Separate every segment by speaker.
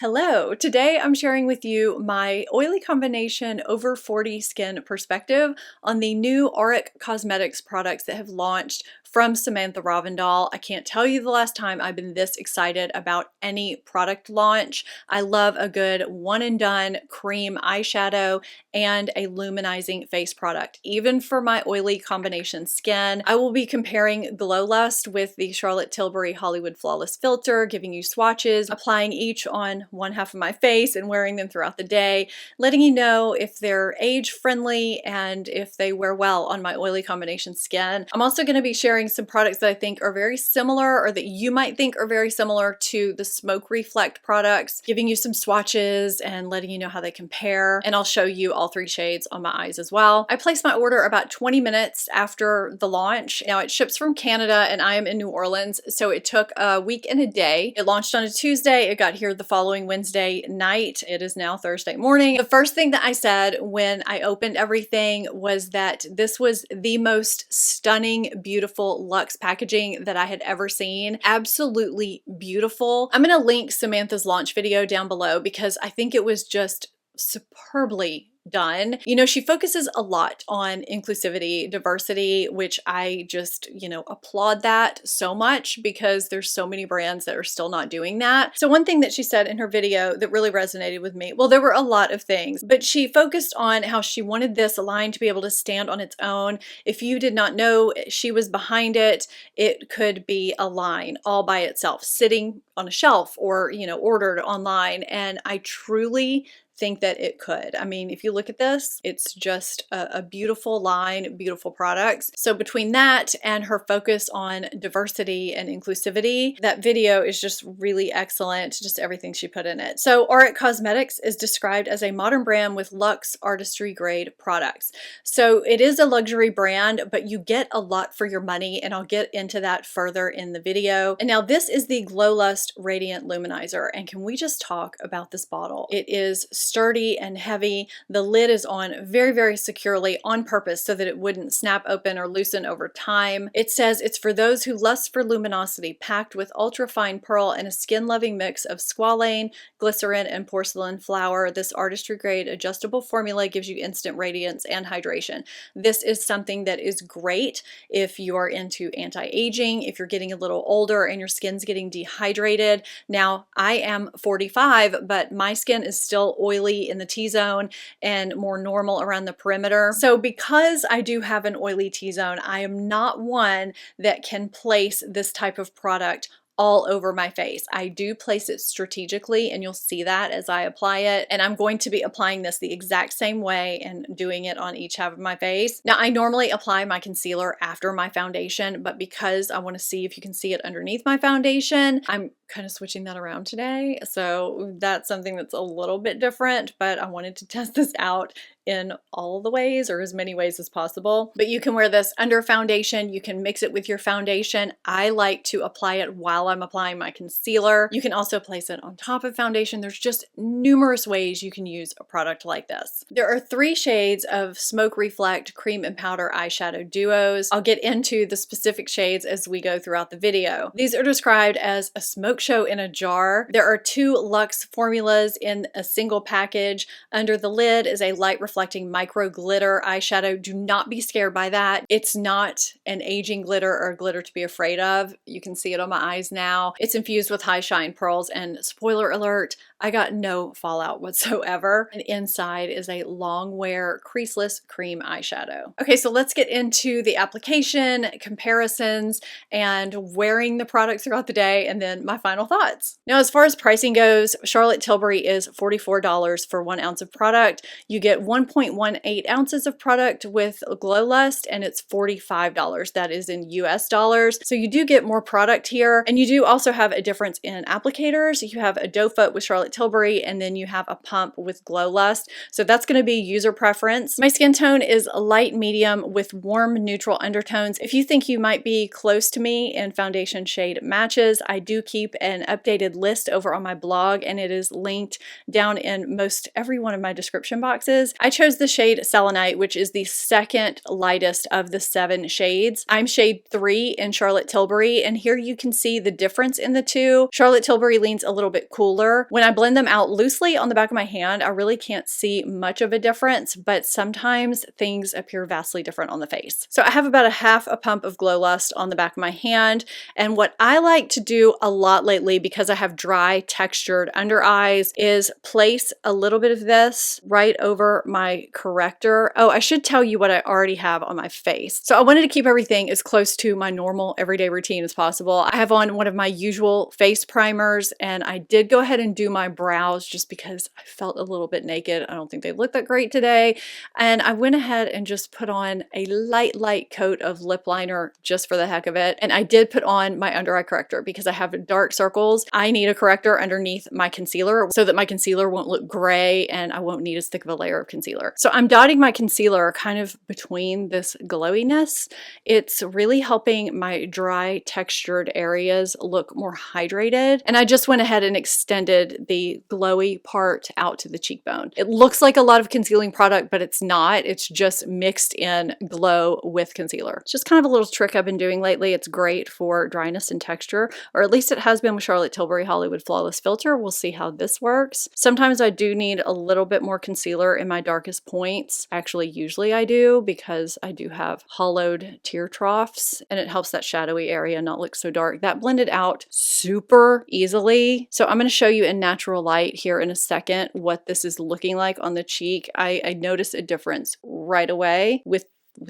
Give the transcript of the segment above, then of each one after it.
Speaker 1: Hello! Today I'm sharing with you my oily combination over 40 skin perspective on the new AURIC cosmetics products that have launched from Samantha Ravndahl. I can't tell you the last time I've been this excited about any product launch. I love a good one and done cream eyeshadow and a luminizing face product. Even for my oily combination skin, I will be comparing Glow Lust with the Charlotte Tilbury Hollywood Flawless Filter, giving you swatches, applying each on one half of my face and wearing them throughout the day, letting you know if they're age friendly and if they wear well on my oily combination skin. I'm also going to be sharing some products that I think are very similar or that you might think are very similar to the Smoke Reflect products, giving you some swatches and letting you know how they compare. And I'll show you all three shades on my eyes as well. I placed my order about 20 minutes after the launch. Now it ships from Canada and I am in New Orleans, so it took a week and a day. It launched on a Tuesday. It got here the following Wednesday night. It is now Thursday morning. The first thing that I said when I opened everything was that this was the most stunning, beautiful luxe packaging that I had ever seen. Absolutely beautiful. I'm going to link Samantha's launch video down below because I think it was just superbly done. You know, she focuses a lot on inclusivity, diversity, which I just, applaud that so much because there's so many brands that are still not doing that. So one thing that she said in her video that really resonated with me, well, there were a lot of things, but she focused on how she wanted this line to be able to stand on its own. If you did not know she was behind it, it could be a line all by itself, sitting on a shelf or, ordered online. And I truly think that it could. I mean, if you look at this, it's just a beautiful line, beautiful products. So between that and her focus on diversity and inclusivity, that video is just really excellent, just everything she put in it. So AURIC Cosmetics is described as a modern brand with luxe artistry grade products. So it is a luxury brand, but you get a lot for your money, and I'll get into that further in the video. And now this is the Glow Lust Radiant Luminizer, and can we just talk about this bottle? It is sturdy and heavy. The lid is on very, very securely on purpose so that it wouldn't snap open or loosen over time. It says it's for those who lust for luminosity, packed with ultra-fine pearl and a skin-loving mix of squalane, glycerin, and porcelain flower. This artistry-grade adjustable formula gives you instant radiance and hydration. This is something that is great if you're into anti-aging, if you're getting a little older and your skin's getting dehydrated. Now, I am 45, but my skin is still oily in the T-zone and more normal around the perimeter. So because I do have an oily T-zone, I am not one that can place this type of product all over my face. I do place it strategically, and you'll see that as I apply it. And I'm going to be applying this the exact same way and doing it on each half of my face. Now, I normally apply my concealer after my foundation, but because I want to see if you can see it underneath my foundation, I'm kind of switching that around today. So that's something that's a little bit different, but I wanted to test this out in all the ways, or as many ways as possible. But you can wear this under foundation. You can mix it with your foundation. I like to apply it while I'm applying my concealer. You can also place it on top of foundation. There's just numerous ways you can use a product like this. There are 3 shades of Smoke Reflect Cream and Powder eyeshadow duos. I'll get into the specific shades as we go throughout the video. These are described as a smoke show in a jar. There are 2 luxe formulas in a single package. Under the lid is a light reflecting micro glitter eyeshadow. Do not be scared by that. It's not an aging glitter or a glitter to be afraid of. You can see it on my eyes now. It's infused with high shine pearls, and spoiler alert, I got no fallout whatsoever. And inside is a long wear creaseless cream eyeshadow. Okay, so let's get into the application, comparisons, and wearing the products throughout the day, and then my final thoughts. Now, as far as pricing goes, Charlotte Tilbury is $44 for 1 ounce of product. You get 1.18 ounces of product with Glow Lust, and it's $45. That is in US dollars. So you do get more product here, and you do also have a difference in applicators. You have a doe foot with Charlotte Tilbury, and then you have a pump with Glow Lust. So that's going to be user preference. My skin tone is light medium with warm neutral undertones. If you think you might be close to me in foundation shade matches, I do keep an updated list over on my blog, and it is linked down in most every one of my description boxes. I chose the shade Selenite, which is the second lightest of the 7 shades. I'm shade 3 in Charlotte Tilbury, and here you can see the difference in the two. Charlotte Tilbury leans a little bit cooler. When I blend blend them out loosely on the back of my hand. I really can't see much of a difference, but sometimes things appear vastly different on the face. So I have about a half a pump of Glow Lust on the back of my hand. And what I like to do a lot lately, because I have dry textured under eyes, is place a little bit of this right over my corrector. Oh, I should tell you what I already have on my face. So I wanted to keep everything as close to my normal everyday routine as possible. I have on one of my usual face primers, and I did go ahead and do my brows just because I felt a little bit naked. I don't think they look that great today. And I went ahead and just put on a light coat of lip liner just for the heck of it. And I did put on my under eye corrector because I have dark circles. I need a corrector underneath my concealer so that my concealer won't look gray and I won't need as thick of a layer of concealer. So I'm dotting my concealer kind of between this glowiness. It's really helping my dry textured areas look more hydrated. And I just went ahead and extended the glowy part out to the cheekbone. It looks like a lot of concealing product, but it's not. It's just mixed in glow with concealer. It's just kind of a little trick I've been doing lately. It's great for dryness and texture, or at least it has been with Charlotte Tilbury Hollywood Flawless Filter. We'll see how this works. Sometimes I do need a little bit more concealer in my darkest points. Actually, usually I do, because I do have hollowed tear troughs and it helps that shadowy area not look so dark. That blended out super easily. So I'm going to show you in natural light here in a second what this is looking like on the cheek. I noticed a difference right away with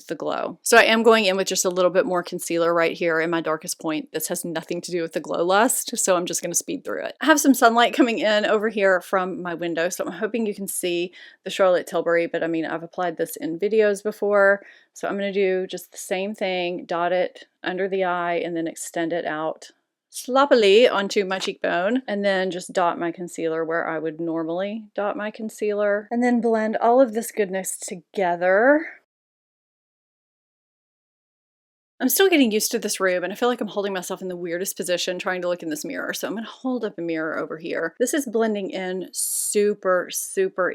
Speaker 1: the glow. So I am going in with just a little bit more concealer right here in my darkest point. This has nothing to do with the Glow Lust, so I'm just going to speed through it. I have some sunlight coming in over here from my window, so I'm hoping you can see the Charlotte Tilbury, but I mean, I've applied this in videos before, so I'm going to do just the same thing, dot it under the eye, and then extend it out sloppily onto my cheekbone, and then just dot my concealer where I would normally dot my concealer, and then blend all of this goodness together. I'm still getting used to this room, and I feel like I'm holding myself in the weirdest position trying to look in this mirror. So I'm going to hold up a mirror over here. This is blending in super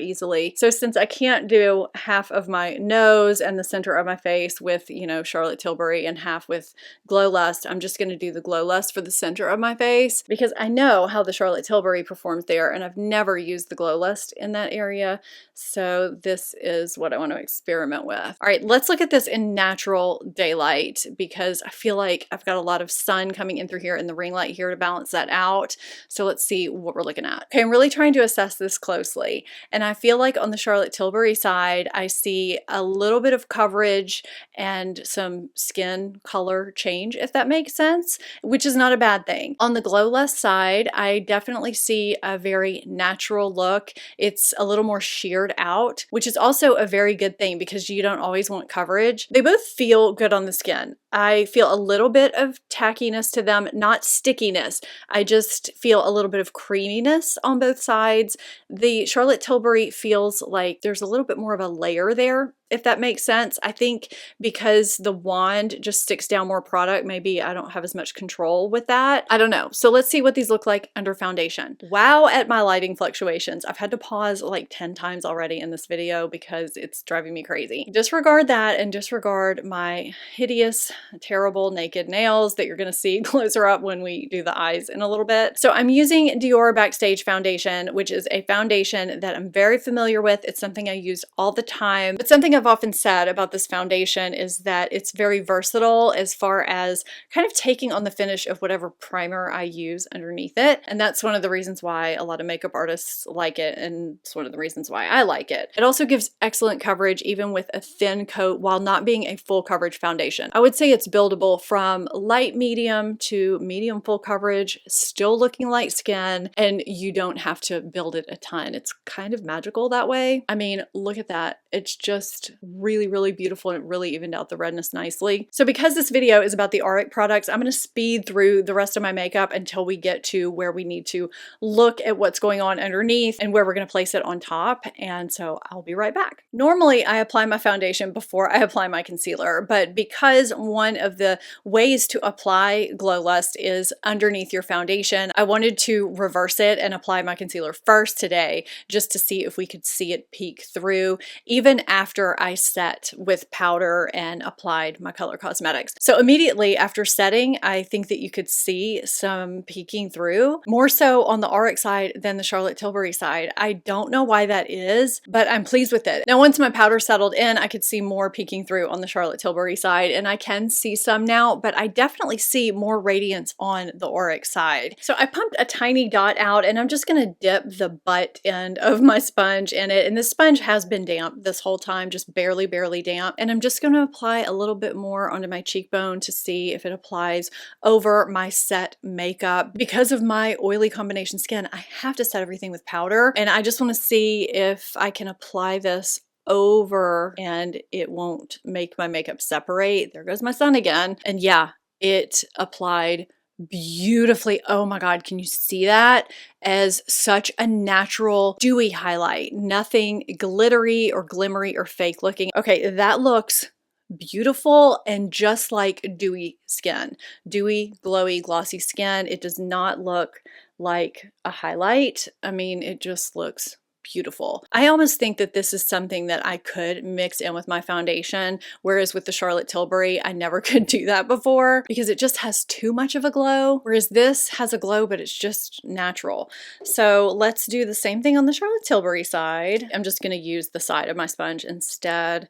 Speaker 1: easily. So since I can't do half of my nose and the center of my face with, you know, Charlotte Tilbury and half with Glow Lust, I'm just going to do the Glow Lust for the center of my face because I know how the Charlotte Tilbury performs there, and I've never used the Glow Lust in that area. So this is what I want to experiment with. All right, let's look at this in natural daylight, because I feel like I've got a lot of sun coming in through here and the ring light here to balance that out. So let's see what we're looking at. Okay, I'm really trying to assess this closely. And I feel like on the Charlotte Tilbury side, I see a little bit of coverage and some skin color change, if that makes sense, which is not a bad thing. On the Glow Lust side, I definitely see a very natural look. It's a little more sheared out, which is also a very good thing because you don't always want coverage. They both feel good on the skin. I feel a little bit of tackiness to them, not stickiness. I just feel a little bit of creaminess on both sides. The Charlotte Tilbury feels like there's a little bit more of a layer there, if that makes sense. I think because the wand just sticks down more product, maybe I don't have as much control with that. I don't know. So let's see what these look like under foundation. Wow at my lighting fluctuations. I've had to pause like 10 times already in this video because it's driving me crazy. Disregard that and disregard my hideous, terrible naked nails that you're going to see closer up when we do the eyes in a little bit. So I'm using Dior Backstage Foundation, which is a foundation that I'm very familiar with. It's something I use all the time, but something I've often said about this foundation is that it's very versatile as far as kind of taking on the finish of whatever primer I use underneath it. And that's one of the reasons why a lot of makeup artists like it, and it's one of the reasons why I like it. It also gives excellent coverage even with a thin coat while not being a full coverage foundation. I would say it's buildable from light medium to medium full coverage, still looking like skin, and you don't have to build it a ton. It's kind of magical that way. I mean, look at that. It's just really beautiful, and it really evened out the redness nicely. So because this video is about the AURIC products, I'm going to speed through the rest of my makeup until we get to where we need to look at what's going on underneath and where we're going to place it on top. And so I'll be right back. Normally I apply my foundation before I apply my concealer, but because one of the ways to apply Glow Lust is underneath your foundation, I wanted to reverse it and apply my concealer first today just to see if we could see it peek through even after after I set with powder and applied my color cosmetics. So immediately after setting, I think that you could see some peeking through, more so on the AURIC side than the Charlotte Tilbury side. I don't know why that is, but I'm pleased with it. Now, once my powder settled in, I could see more peeking through on the Charlotte Tilbury side, and I can see some now, but I definitely see more radiance on the AURIC side. So I pumped a tiny dot out, and I'm just gonna dip the butt end of my sponge in it. And this sponge has been damp this whole time, just barely damp. And I'm just gonna apply a little bit more onto my cheekbone to see if it applies over my set makeup. Because of my oily combination skin, I have to set everything with powder, and I just wanna see if I can apply this over and it won't make my makeup separate. There goes my sun again. And yeah, it applied beautifully. Oh my God, can you see that? As such a natural dewy highlight, nothing glittery or glimmery or fake looking. Okay, that looks beautiful and just like dewy skin, dewy, glowy, glossy skin. It does not look like a highlight. I mean, it just looks beautiful. I almost think that this is something that I could mix in with my foundation, whereas with the Charlotte Tilbury, I never could do that before because it just has too much of a glow, whereas this has a glow, but it's just natural. So let's do the same thing on the Charlotte Tilbury side. I'm just going to use the side of my sponge instead.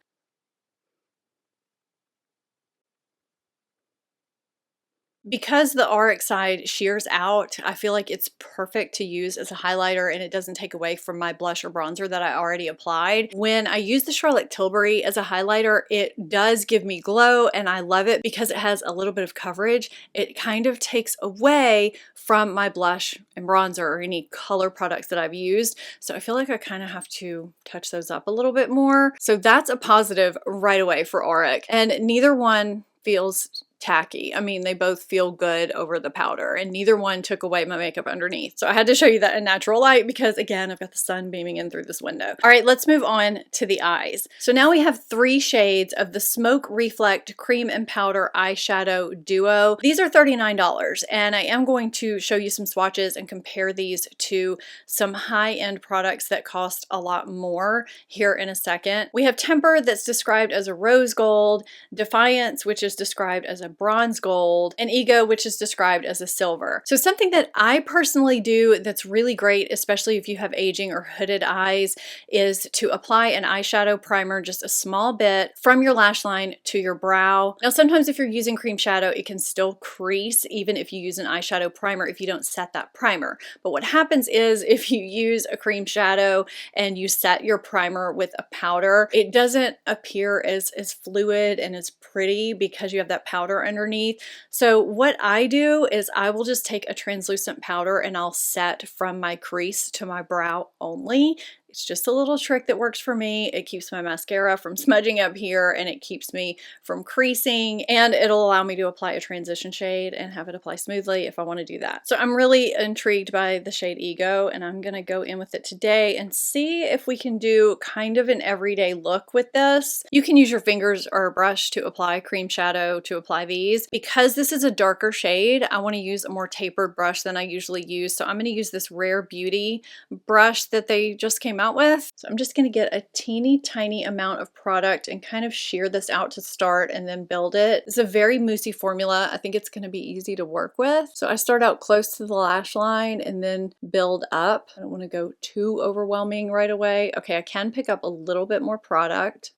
Speaker 1: Because the AURIC side shears out, I feel like it's perfect to use as a highlighter, and it doesn't take away from my blush or bronzer that I already applied. When I use the Charlotte Tilbury as a highlighter, it does give me glow, and I love it because it has a little bit of coverage. It kind of takes away from my blush and bronzer or any color products that I've used. So I feel like I kind of have to touch those up a little bit more. So that's a positive right away for AURIC, and neither one feels tacky. I mean, they both feel good over the powder, and neither one took away my makeup underneath. So I had to show you that in natural light because, again, I've got the sun beaming in through this window. All right, let's move on to the eyes. So now we have 3 shades of the Smoke Reflect Cream and Powder Eyeshadow Duo. These are $39, and I am going to show you some swatches and compare these to some high-end products that cost a lot more here in a second. We have Temper, that's described as a rose gold, Defiance, which is described as a bronze gold, and Ego, which is described as a silver. So something that I personally do that's really great, especially if you have aging or hooded eyes, is to apply an eyeshadow primer just a small bit from your lash line to your brow. Now, sometimes if you're using cream shadow, it can still crease even if you use an eyeshadow primer if you don't set that primer. But what happens is if you use a cream shadow and you set your primer with a powder, it doesn't appear as fluid and as pretty because you have that powder underneath. So what I do is I will just take a translucent powder and I'll set from my crease to my brow only. It's just a little trick that works for me. It keeps my mascara from smudging up here, and it keeps me from creasing, and it'll allow me to apply a transition shade and have it apply smoothly if I want to do that. So I'm really intrigued by the shade Ego, and I'm going to go in with it today and see if we can do kind of an everyday look with this. You can use your fingers or a brush to apply cream shadow to apply these. Because this is a darker shade, I want to use a more tapered brush than I usually use. So I'm going to use this Rare Beauty brush that they just came out with. So I'm just going to get a teeny tiny amount of product and kind of shear this out to start and then build it. It's a very moussey formula. I think it's going to be easy to work with. So I start out close to the lash line and then build up. I don't want to go too overwhelming right away. Okay, I can pick up a little bit more product.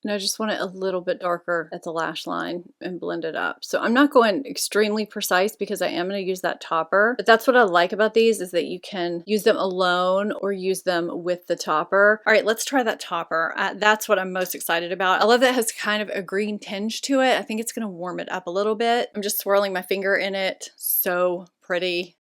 Speaker 1: And I just want it a little bit darker at the lash line and blend it up. So I'm not going extremely precise because I am going to use that topper. But that's what I like about these, is that you can use them alone or use them with the topper. All right, let's try that topper. That's what I'm most excited about. I love that it has kind of a green tinge to it. I think it's going to warm it up a little bit. I'm just swirling my finger in it. So pretty.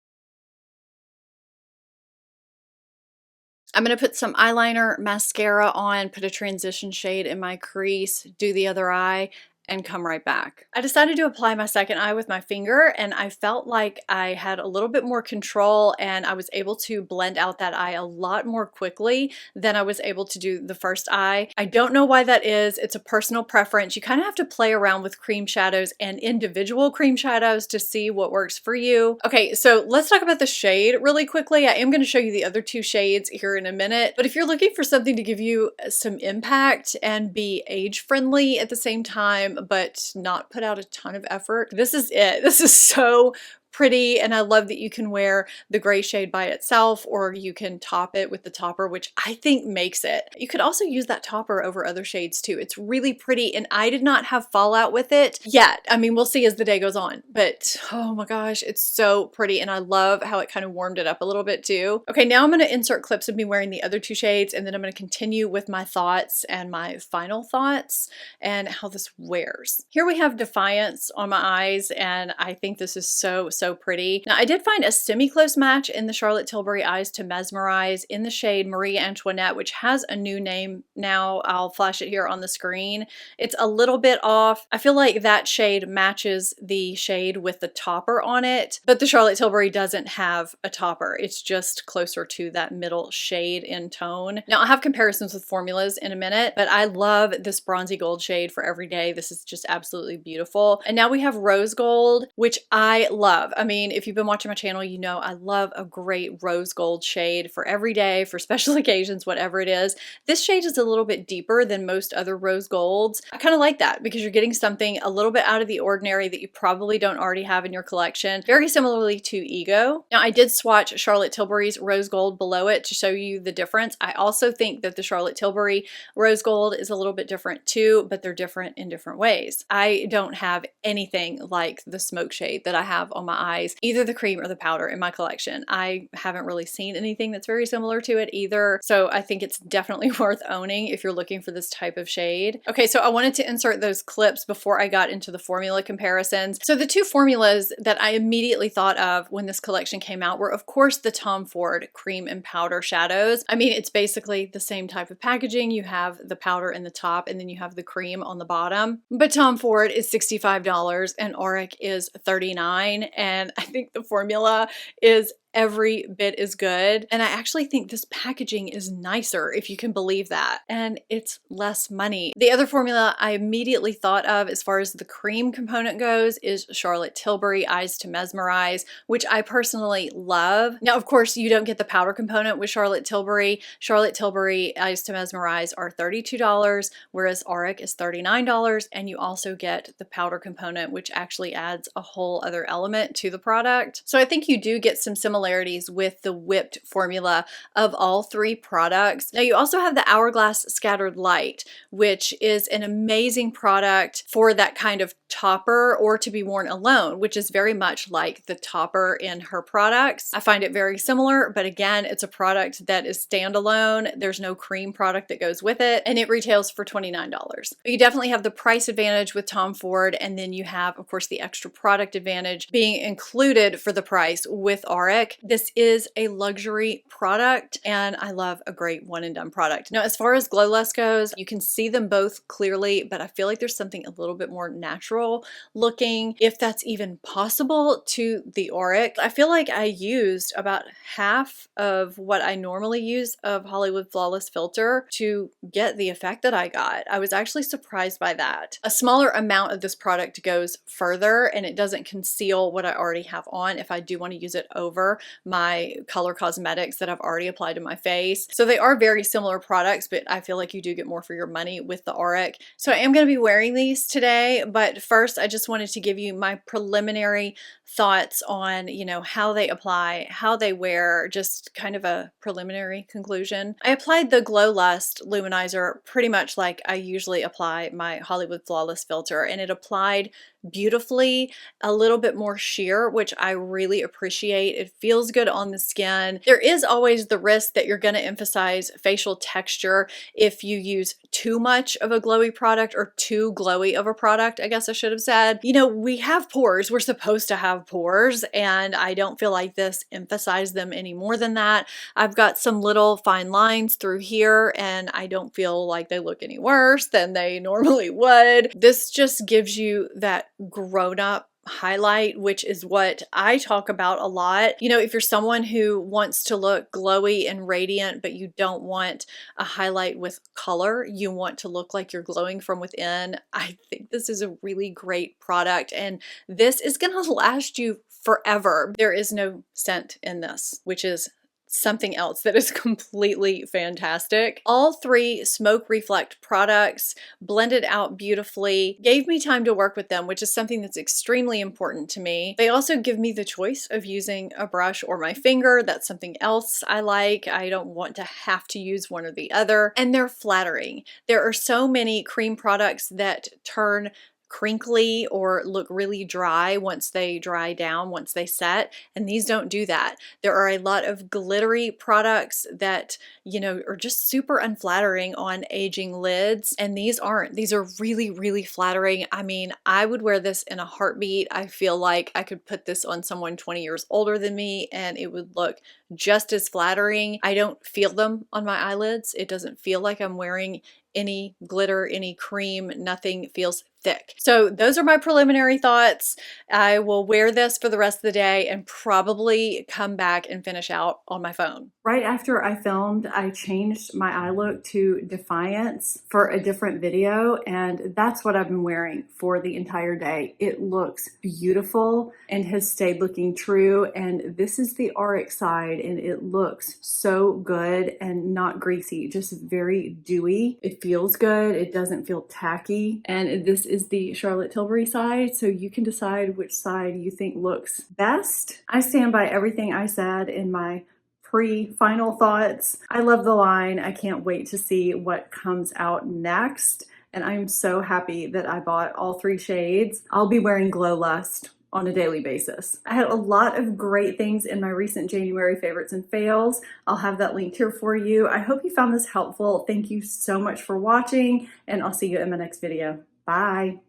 Speaker 1: I'm going to put some eyeliner, mascara on, put a transition shade in my crease, do the other eye, and come right back. I decided to apply my second eye with my finger, and I felt like I had a little bit more control and I was able to blend out that eye a lot more quickly than I was able to do the first eye. I don't know why that is. It's a personal preference. You kind of have to play around with cream shadows and individual cream shadows to see what works for you. Okay, so let's talk about the shade really quickly. I am going to show you the other two shades here in a minute, but if you're looking for something to give you some impact and be age friendly at the same time, but not put out a ton of effort, this is it. This is so pretty, and I love that you can wear the gray shade by itself, or you can top it with the topper, which I think makes it. You could also use that topper over other shades too. It's really pretty, and I did not have fallout with it yet. I mean, we'll see as the day goes on, but oh my gosh, it's so pretty, and I love how it kind of warmed it up a little bit too. Okay, now I'm going to insert clips of me wearing the other two shades, and then I'm going to continue with my thoughts and my final thoughts and how this wears. Here we have Defiance on my eyes, and I think this is so pretty. Now, I did find a semi-close match in the Charlotte Tilbury Eyes to Mesmerize in the shade Marie Antoinette, which has a new name now. I'll flash it here on the screen. It's a little bit off. I feel like that shade matches the shade with the topper on it, but the Charlotte Tilbury doesn't have a topper. It's just closer to that middle shade in tone. Now, I'll have comparisons with formulas in a minute, but I love this bronzy gold shade for every day. This is just absolutely beautiful. And now we have rose gold, which I love. I mean, if you've been watching my channel, you know I love a great rose gold shade for every day, for special occasions, whatever it is. This shade is a little bit deeper than most other rose golds. I kind of like that because you're getting something a little bit out of the ordinary that you probably don't already have in your collection, very similarly to Ego. Now, I did swatch Charlotte Tilbury's rose gold below it to show you the difference. I also think that the Charlotte Tilbury rose gold is a little bit different too, but they're different in different ways. I don't have anything like the smoke shade that I have on my eyes, either the cream or the powder in my collection. I haven't really seen anything that's very similar to it either, so I think it's definitely worth owning if you're looking for this type of shade. Okay, so I wanted to insert those clips before I got into the formula comparisons. So the two formulas that I immediately thought of when this collection came out were, of course, the Tom Ford cream and powder shadows. I mean, it's basically the same type of packaging. You have the powder in the top and then you have the cream on the bottom. But Tom Ford is $65 and AURIC is $39, and I think the formula is every bit as good. And I actually think this packaging is nicer, if you can believe that. And it's less money. The other formula I immediately thought of as far as the cream component goes is Charlotte Tilbury Eyes to Mesmerize, which I personally love. Now, of course, you don't get the powder component with Charlotte Tilbury. Charlotte Tilbury Eyes to Mesmerize are $32, whereas AURIC is $39. And you also get the powder component, which actually adds a whole other element to the product. So I think you do get some similarities with the whipped formula of all three products. Now, you also have the Hourglass Scattered Light, which is an amazing product for that kind of topper or to be worn alone, which is very much like the topper in her products. I find it very similar, but again, it's a product that is standalone. There's no cream product that goes with it, and it retails for $29. You definitely have the price advantage with Tom Ford, and then you have, of course, the extra product advantage being included for the price with AURIC. This is a luxury product, and I love a great one and done product. Now, as far as Glow Lust goes, you can see them both clearly, but I feel like there's something a little bit more natural looking, if that's even possible, to the AURIC. I feel like I used about half of what I normally use of Hollywood Flawless Filter to get the effect that I got. I was actually surprised by that. A smaller amount of this product goes further, and it doesn't conceal what I already have on if I do want to use it over my color cosmetics that I've already applied to my face. So they are very similar products, but I feel like you do get more for your money with the AURIC. So I am going to be wearing these today, but first I just wanted to give you my preliminary thoughts on, you know, how they apply, how they wear, just kind of a preliminary conclusion. I applied the Glow Lust luminizer pretty much like I usually apply my Hollywood Flawless Filter, and it applied beautifully, a little bit more sheer, which I really appreciate. It feels good on the skin. There is always the risk that you're going to emphasize facial texture if you use too much of a glowy product, or too glowy of a product, I guess I should have said. You know, we have pores. We're supposed to have pores, and I don't feel like this emphasized them any more than that. I've got some little fine lines through here, and I don't feel like they look any worse than they normally would. This just gives you that grown-up highlight, which is what I talk about a lot. You know, if you're someone who wants to look glowy and radiant, but you don't want a highlight with color, you want to look like you're glowing from within, I think this is a really great product, and this is going to last you forever. There is no scent in this, which is something else that is completely fantastic. All three smoke reflect products blended out beautifully, gave me time to work with them, which is something that's extremely important to me. They also give me the choice of using a brush or my finger. That's something else I like. I don't want to have to use one or the other. And they're flattering. There are so many cream products that turn crinkly or look really dry once they dry down, once they set, and these don't do that. There are a lot of glittery products that, you know, are just super unflattering on aging lids, and these aren't. These are really, really flattering. I mean, I would wear this in a heartbeat. I feel like I could put this on someone 20 years older than me and it would look just as flattering. I don't feel them on my eyelids. It doesn't feel like I'm wearing any glitter, any cream, nothing feels thick. So those are my preliminary thoughts. I will wear this for the rest of the day and probably come back and finish out on my phone. Right after I filmed, I changed my eye look to Defiance for a different video, and that's what I've been wearing for the entire day. It looks beautiful and has stayed looking true, and this is the AURIC side, and it looks so good and not greasy, just very dewy. It feels good. It doesn't feel tacky, and this is the Charlotte Tilbury side, so you can decide which side you think looks best. I stand by everything I said in my pre-final thoughts. I love the line. I can't wait to see what comes out next, and I'm so happy that I bought all three shades. I'll be wearing Glow Lust on a daily basis. I had a lot of great things in my recent January favorites and fails. I'll have that linked here for you. I hope you found this helpful. Thank you so much for watching, and I'll see you in my next video. Bye.